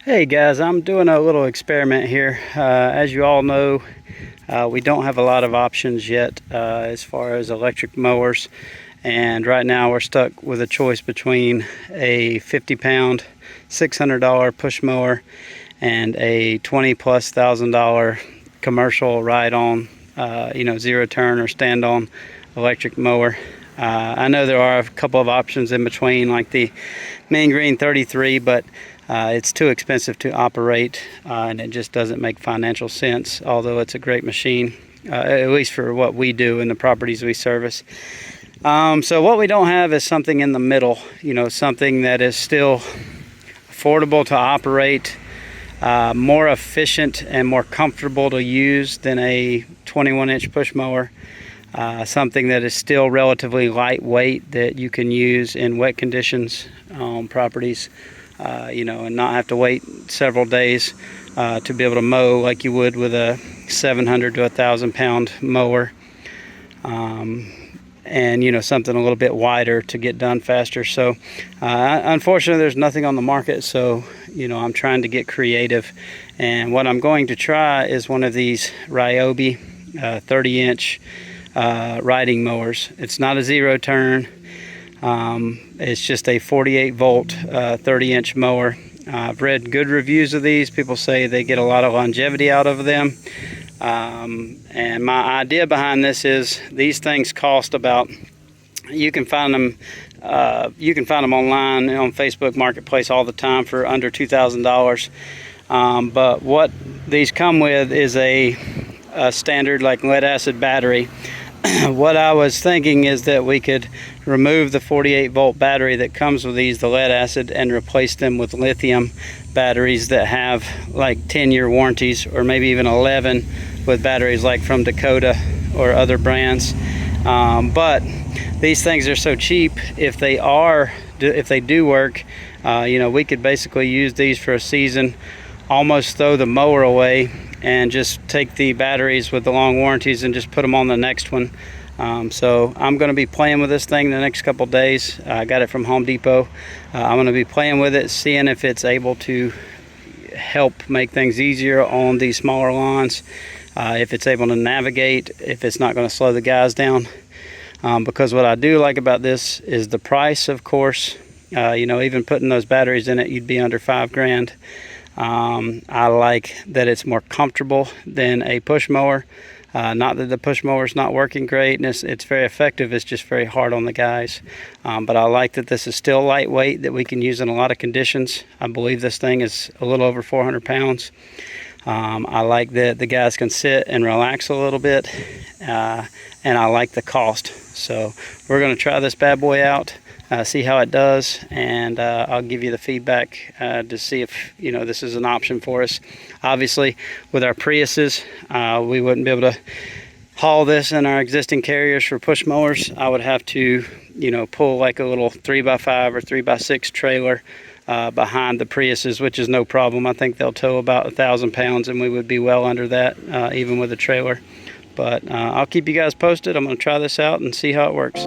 Hey guys, I'm doing a little experiment here. As you all know, we don't have a lot of options yet as far as electric mowers, and right now we're stuck with a choice between a 50-pound $600 push mower and a $20,000+ commercial ride-on zero turn or stand-on electric mower. I know there are a couple of options in between, like the Mean Green 33, but it's too expensive to operate, and it just doesn't make financial sense, although it's a great machine, at least for what we do in the properties we service. So what we don't have is something in the middle, something that is still affordable to operate, more efficient and more comfortable to use than a 21-inch push mower. Something that is still relatively lightweight that you can use in wet conditions on properties, and not have to wait several days to be able to mow like you would with a 700 to 1,000-pound mower. And something a little bit wider to get done faster. So unfortunately there's nothing on the market, so I'm trying to get creative, and what I'm going to try is one of these Ryobi 30-inch riding mowers. It's not a zero turn, it's just a 48-volt 30-inch mower. I've read good reviews of these. People say they get a lot of longevity out of them, and my idea behind this is these things cost about, you can find them online on Facebook Marketplace all the time for under $2,000. But what these come with is a standard like lead acid battery. What I was thinking is that we could remove the 48-volt battery that comes with these, the lead acid, and replace them with lithium batteries that have like 10-year warranties, or maybe even 11 with batteries like from Dakota or other brands. But these things are so cheap. If they do work, we could basically use these for a season, almost throw the mower away, and just take the batteries with the long warranties and just put them on the next one. So I'm going to be playing with this thing the next couple days. I got it from Home Depot. I'm going to be playing with it, seeing if it's able to help make things easier on these smaller lawns, if it's able to navigate, if it's not going to slow the guys down. Because what I do like about this is the price, of course. Even putting those batteries in it, you'd be under $5,000. I like that it's more comfortable than a push mower. Not that the push mower is not working great, and it's very effective. It's just very hard on the guys. But I like that this is still lightweight, that we can use in a lot of conditions. I believe this thing is a little over 400 pounds. I like that the guys can sit and relax a little bit, and I like the cost. So we're going to try this bad boy out, see how it does, and I'll give you the feedback to see if this is an option for us. Obviously, with our Priuses, we wouldn't be able to haul this in our existing carriers for push mowers. I would have to pull like a little 3x5 or 3x6 trailer behind the Priuses, which is no problem. I think they'll tow about 1,000 pounds, and we would be well under that even with a trailer. But I'll keep you guys posted. I'm going to try this out and see how it works.